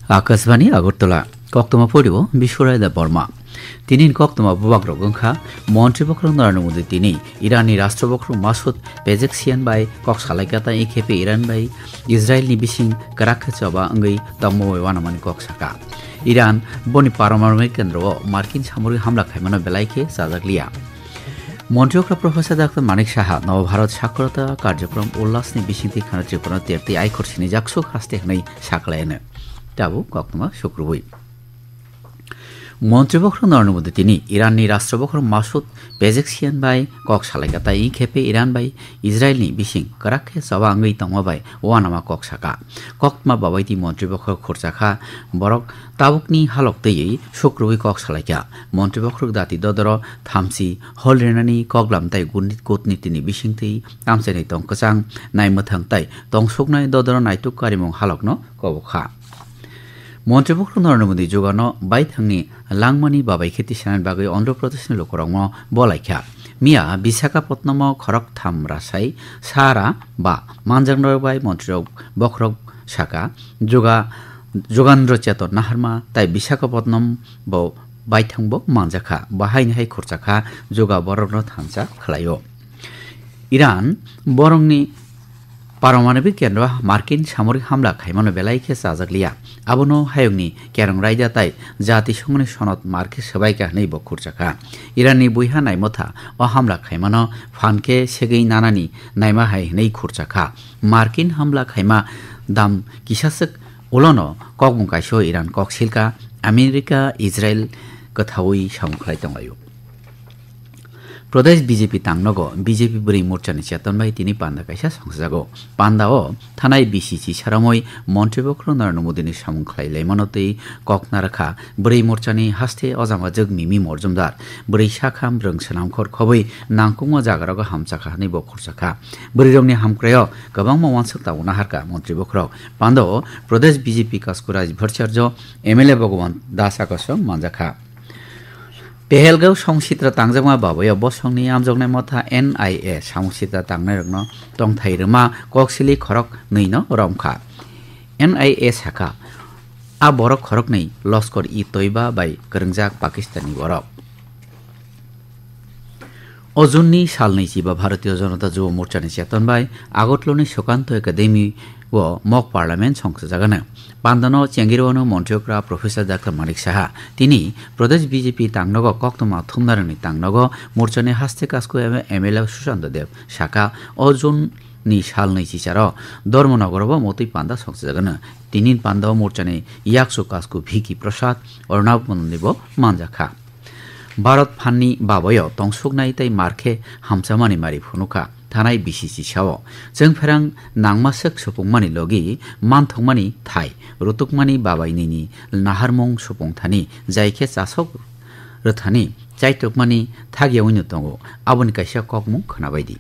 आकाशवाणी আগরতলা কক্তমা পড়িব বিশ্বরায়দা বর্মা তিনি কক্তমা বুবাগ্র গংখা মন্ত্রীপক্ষ নরেন্দ্র মোদী তিনি ইরানি রাষ্ট্রপক্ষ Masud পেজেকসিয়ান by cock সালাইকাতা ই খেপে ইরান বাই ইসরায়েলनि बिसिं काराखे चबा अंगै तमो वानामानि কক साका ইরান বনি পারমাণবিক কেন্দ্রও মার্কিন সামরিক হামলা খাইমানো বেলাইকে সাজাগলিয়া মন্ত্রীপক্ষ প্রফেসর ডাক্তার মানিক সাহা নবভারত সাক্ষরতা কার্যক্রম উল্লাসनि बिसिंथि खाना त्रिपुरा तेरति आइखरसिनि जाकसु खास्ते हनै साखलायनो दाबो कक्तमा शुक्रबुई মন্ত্রীপক্ষ নরেন্দ্র মোদী তিনি ইরানनि রাষ্ট্রপক্ষ মাসুদ পেজেকসিয়ান বাই কক সালাইকাতা ই খেপে ইরান বাই ইসরায়েলनि बिसिं काराखे चबा अंगै तंगबाय वानामा কক साका कक्तमा बाबायदि मन्त्रीपक्ष खरचाखा बरक ताबुकनि हालकतयै शुक्रबुई কক सालाइका मन्त्रीपक्ष दाति ददर थामसि हलरेनानि कगलामताय कूटनीतिनि बिसिंथै तामसानि तंकचां नायमथांताय तंसुकनाय ददर नायतुक कारिमुं हालकनो कबखा মন্ত্রীপক্ষ নরেন্দ্র মোদী যোগানো বাইথাংনি লাংমানি বাবাই খেতি সানার বাগৈ অন্ধ্রপ্রদেশনি লোকরং বলাইখা মিয়া বিশাখাপত্তনম খরক থাম রাসাই সারা বা মানজাংবাই মন্ত্রী বখরক শাখা যোগান্দ্র চেতন নাহারমা তাই বিশাখাপত্তনম ব বাইথাংব মানজাখা বাহাইনিহাই খরচাখা যোগা বরগ্ন থানসা খালাयो ইরান বরংনি পারমাণবিক কেন্দ্র মার্কিন সামরিক হামলা খাইমানো বেলাইকে সাজাগলিয়া আবনো হায়ংনি কেরং রাইজাতাই জাতিসংঘनि সনদ মার্কে সবাইকে হनै বখুরচাখা ইরানनि বইহা নাইমথা ও হামলা খাইমানো ফানকে সেগৈ নানানি নাইমা হাই হनै খুরচাখা মার্কিন হামলা খাইমা দাম কিসাসক উলনো ককমু কাইসো ইরান কক সিলকা আমেরিকা ইসরায়েল কথাওই সামख्लाय दंगायो प्रदेश बीजेपी तांगनगो बीजेपी बुरै मोर्चानि चेतनबाई तिनी पान्दा काइसा संसजागो पान्दाओ थानाय बीसीसी सारामय मन्त्रीपक्ष नरेंद्र मोदीनि सामुंख्लाय लाइमानतै ककनारखा बुरै मोर्चानि हास्ते अजामा जग मिमि मर्जमदार बुरै साखाम ब्रों सनामखर खबै नांकुमा जागारागो हामचाखा हनै बखरचाखा बुरै रंनि हामक्रायो गोबां मावानसक दावना हारका मन्त्रीपक्ष पान्दाओ प्रदेश बीजेपी कास्कुराज भरचार्ज एमएलए भगवान दासाकसं मानजाखा पेहेलगाव संसित्रा तांजमा बाबाया बसंनि आमजगनाय मथा एनआईए संसित्रा तांनाय रंनो तंथाइरमा कक्सिलि खरक नैनो रमखा एनआईए साखा आ बरक खरक नै लस्कर इ तयबा बाय करंजाक पाकिस्तानी बरक अजुननि सालनै जिबा भारतीय जनता युवा मोर्चानि चेतनबाय आगतलोनि सुकान्त एकाडेमी व मक पार्लामेंट संसजागानो पान्दानो चेंगिरवानो मन्त्रीपक्ष प्रफेसर डाक्टर मानिक साहा तिनी प्रदेश बीजेपी तांगनगो कक्तमा थुमनारनि तांगनगो मोर्चानि हास्ते कास्को एमएलए सुशांत देव शाखा अजुननि सालनै चिचार धर्मनगरबो मतै पान्दा संसजागानो तिनी पान्दा मोर्चानि याक्सो कास्को भिकी प्रसाद अर्णाब मननिबो मानजाखा भारत फाननि बाबायो तंसुकनाय तै मारखे हामसामानि मारि फुनुखा थानाय बीसीसी साव जों फेरां नांमासक सुपुंमानि लगी मानथंमानि थाय रुतुकमानि बाबायनिनि नाहारमं सुपुंथानि जायखे चासक रथानि चाइतकमानि थागियावैनो दंगो आबनि काइसा ककमुं खोनाबायदि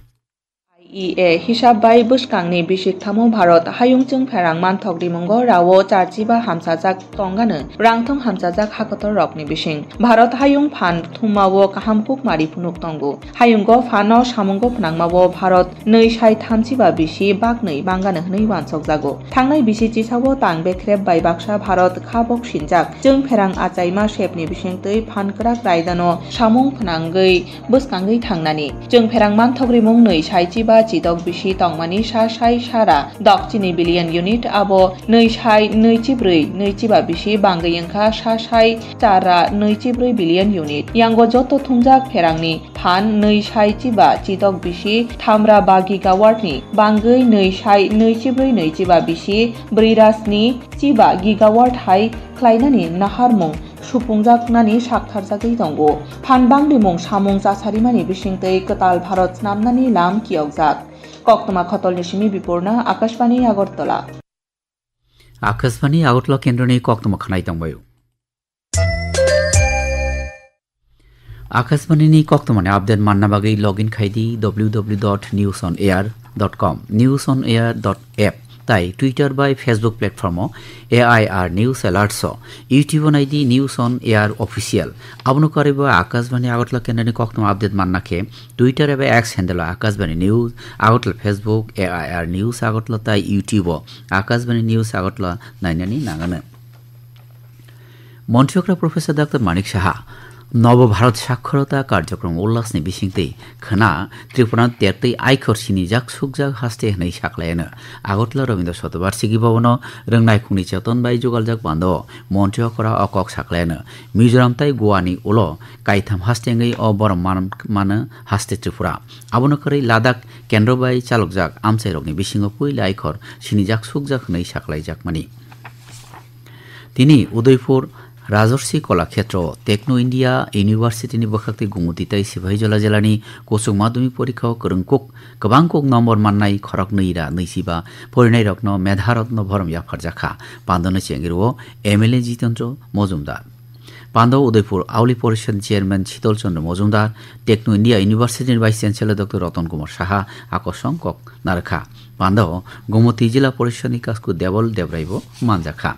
हिसाब बाय बुसकांनि बिसिकथामो भारत हायुंजों फेरां मानथक दिमंगो रावो चार्जिबा हामसाजाक तंगानो रांथं हामसाजाक हाकतर रकनि बिसिं भारत हायुं फान थुमावो काहामकुक मारि फुनुक तंगो हायुंगो फानो सामुंगो फनांमावो भारत नै साइ थामजिबा बिसि बागनै बांगानो हनै वानसक जागो थांनाय बिसि चिसावो तां बेख्रेब बाय बाक्सा भारत खाबक सिनजाक जों फेरां आचाइमा शेपनि बिसिंतै फानकराक रायदानो सामुं फनांगै बुसकांगै थांनानि जों फेरां मानथक रिमुं नै साइजिबा चिदक बिसि तंमानि सा साइ सारा दक्षिणी बिलियन यूनिट आबो नै साइ नैजिब्रै नैजिबा बिसि बांगैयंखा सा साइ चारा नैजिब्रै बिलियन यूनिट यांगो जतो थुमजाक फेरांनि फान नै साइ जिबा चिदक बिसि थामरा बा गिगावाटनि बांगै नै साइ नैजिब्रै नैजिबा बिसि ब्रैरासनि जिबा गिगावाट हाइ ख्लायनानि नाहारमुं सुपुंजाकनानि साकथारजागै दंगो फानबांनि मुं सामुं जासारिमानि बिसिंतै कताल भारत नामनानि लाम कियकजाक कक्तमा खतलनि सिमी बिपुरना आकाशवाणी আগরতলা केन्द्रनि कक्तमा खनाय दंबायो आकाशवाणीनि कक्तमानि आपडेट मानना बागै लगइन खायदि www.newsonair.com newsonair.app তাই টুইটার বাই Facebook platform AIR news alerts YouTube নাইদি নিউজ অন এয়ার অফিসিয়াল আবনো করিব আকাশবাণী আগরতলা কেন্দ্রনি কখনো আপডেট মান্নাকে টুইটার এবং X handle Akashvani news Agartala Facebook AIR news Agartala তাই ইউটিউব আকাশবাণী নিউজ আগরতলা নাইনানি নাগানো মন্ত্রীকরা প্রফেসর ডাক্তার মানিক সাহা নবভারত সাক্ষরতা কার্যক্রম উল্লাसनि बिसिंतै खना त्रिपुरा तेरतै आइखर सिनिजाक सुकजाक हास्ते हनै साख्लायानो आगरतला रवीन्द्र शतबार्षिकी भवन रोंनाय खुंनि चेतन बाय जुगालजाक बान्दो मन्त्रीकरा अकक साख्लायानो मिजोराम ताई गोवानि उलो काइथाम हास्तेङै अ बरम मानो हास्ते त्रिपुरा आबोनो करै लादाख केन्द्र बाय चालकजाक आमसाइ रगनि बिसिङो पुइला आइखर सिनिजाक सुकजाक हनै साख्लायजाक मानि तिनि उदयपुर राजर्षि कलाक्षेत्र टेक्नो इन्डिया इउनिभार्सिटीनि बखाक्ति गुमुतिताई सिपाहीजला जिल्लानि कोचुं माध्यमिक परीक्षायाव गोरोंकुक गोबांकुक नम्बर माननाय खरक नैरा नैजिबा फरायनाय रत्न मेधारत्न भरम याफारजाखा पान्दनो चेंगिरो एमएलए जितेन्द्र मजुमदार पान्दव उदयपुर आवली परिषद chairman Sital Chandra Majumdar Techno India इउनिभार्सिटीनि vice chancellor doctor Ratan Kumar Saha आकर्षण कक नारखा पान्दव गुमुति जिल्ला परिषदनि कास्कु देवल देवराइबो मानजाखा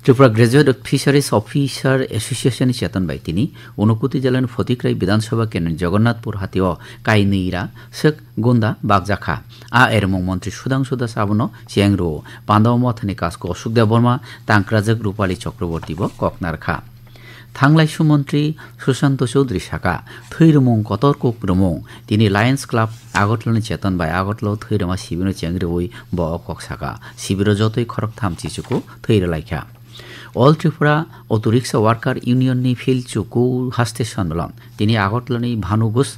त्रिपुरा ग्रेजुएट फिशारिज अफिसार एसोसिएशन चेतन बाई तिनी ऊनकुति जिल्लानि फतिक्राई विधानसभा केन्द्र जगन्नाथपुर हातिओ काई नैरा सेक गुन्दा बागजाखा आ एरमंग मंत्री सुधांशु दास आबनो चेंग्रो पान्दव मथनि कास्को अशोकदेव बर्मा तांक्राजक रूपाली चक्रवर्तीबो ककनारखा थांलाइसु मंत्री सुशांत चौधरी साका थैरमंग कतरकुक रमंग तिनी लायन्स क्लाब आगरतलानि चेतन बाई आगरतलाव थैरमा शिबिर चेंग्रोई ब कक साका शिबिर जतै खरक थामचिचुको थैरलाइखा ऑल त्रिपुरा अटो रिक्शा वार्कार यूनियननि फिल्ड चुकु हास्ते सम्मेलन तिनी आगरतलानि भानुघोष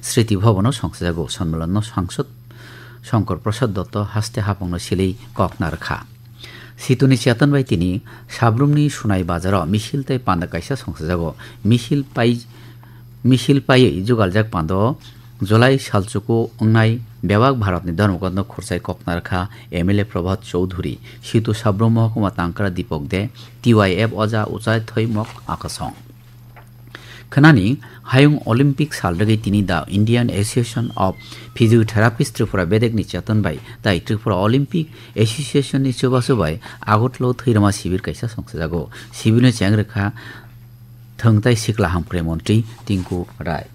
स्मृति भवन संसजागो सम्मेलन सांसद शंकर प्रसाद दत्त हास्ते हापंग सिलै ककनारखा सितुनि चेतन बाई तिनी साब्रुमनि सुनाय बाजार मिसिल तै पान्दा काइसा संसजागो मिसिल पायै जुगालजाक पान्द जुलाई सालचुको अंनाय बेवाक भारतनि धर्मगत खुर्साई ककनारखा एमएलए प्रभात चौधरी सितु साब्रुम महकुमा तांक्रा दीपक दे टीवाईएफ अजा उचाय थैमक आकाशं खनानि हायुं ओलम्पिक सालरगै तिनी दा Indian association of physiotherapist Tripura बेदेकनि चेतन बाई ताई त्रिपुरा ओलम्पिक एसोसिएशननि चुबासुबाई आगरतलाव थैरमा शिबिर काइसा संसजागो शिबिरनि चेंग्रेखा थंताई सिखला हामख्रे मंत्री टिंकु राय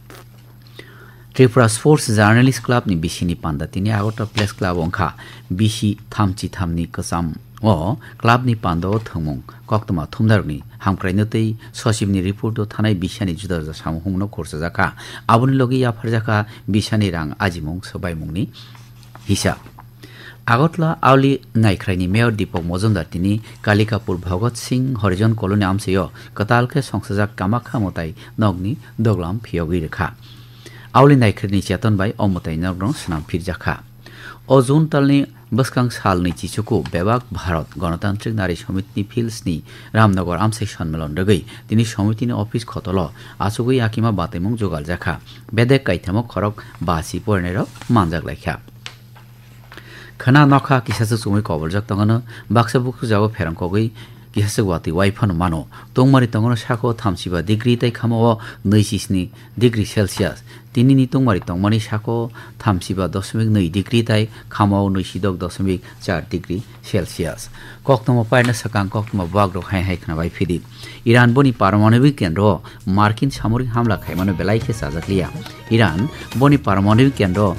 त्रिपुरा स्पोर्ट्स जार्नलिस्ट क्लब नि बिसिनि पान्दा तिनी आगरतला प्लेस क्लब अंखा बिसि थामची थामनि कसाम ओ क्लब नि पान्दो थंमंग कक्तमा थुमदारनि हामख्राइनोतै सचिवनि रिपोर्टो थानाय बिसानि जुदा जुदा सामहुंनो खरसाजाखा आबुनि लगे याफारजाखा बिसानि रां आजिमंग सबायमंनि हिसाब आगरतला आवली नाइख्राइनि मेयर दीपक मजुमदार तिनी कालिकापुर भगत सिंह हरिजन कलोनी आमसेयो कतालखे संसजाक कामाखा मताई नगनि दगलाम फियोगि रेखा आवली नाइख्राइनि चेतन बाई अमताई नगरं सनाम फिरजाखा अ जुन तालनि बसकां सालनि चिचुको बेबाक भारत गणतान्त्रिक नारी समितिनि फिल्सनि रामनगर आमसाइ सम्मेलन रगै तिनी समितिनि अफिस खतल आसुगै आकिमा बातेमंग जोगालजाखा बेदेक काइथामक खरक बासी परेनेर मानजागलाइखा खना नखा किसासु सुमै कबलजाक तंगनो बाक्सा बुकु जागो फेरंकगै किसासु वाति वाइफन मानो तंगमारि तंगनो साको थामसिबा डिग्री तै खामो 27 डिग्री सेल्सियस तिनी तंगमारि तंगमानि साको थामसिबा 0.2 डिग्री तै खामो 90.4 डिग्री सेल्सियस कक्तम पाइना सकां कक्तम बागरो हाय हाय खनाबाय फिदि इरान बनि पारमाणविक केन्द्र मार्किन सामरिक हमला खायमानो बेलाइखे साजाकलिया इरान बनि पारमाणविक केन्द्र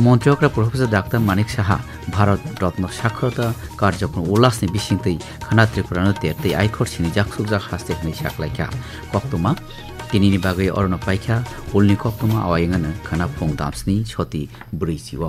मन्त्रीकरा प्रोफेसर डाक्टर मानिक साहा भारत रत्न साक्षरता कार्यक्रम उल्लासनि बिसिंतै खना त्रिपुरानो तेरतै आइखर सिनि जाकसुकजाक हास्ते हनै साख्लाइखा कक्तमा तिनिनि बागै अरन पाइखा उलनि कक्तमा आवायङानो खना फुं दामस्नि छति ब्रैजिव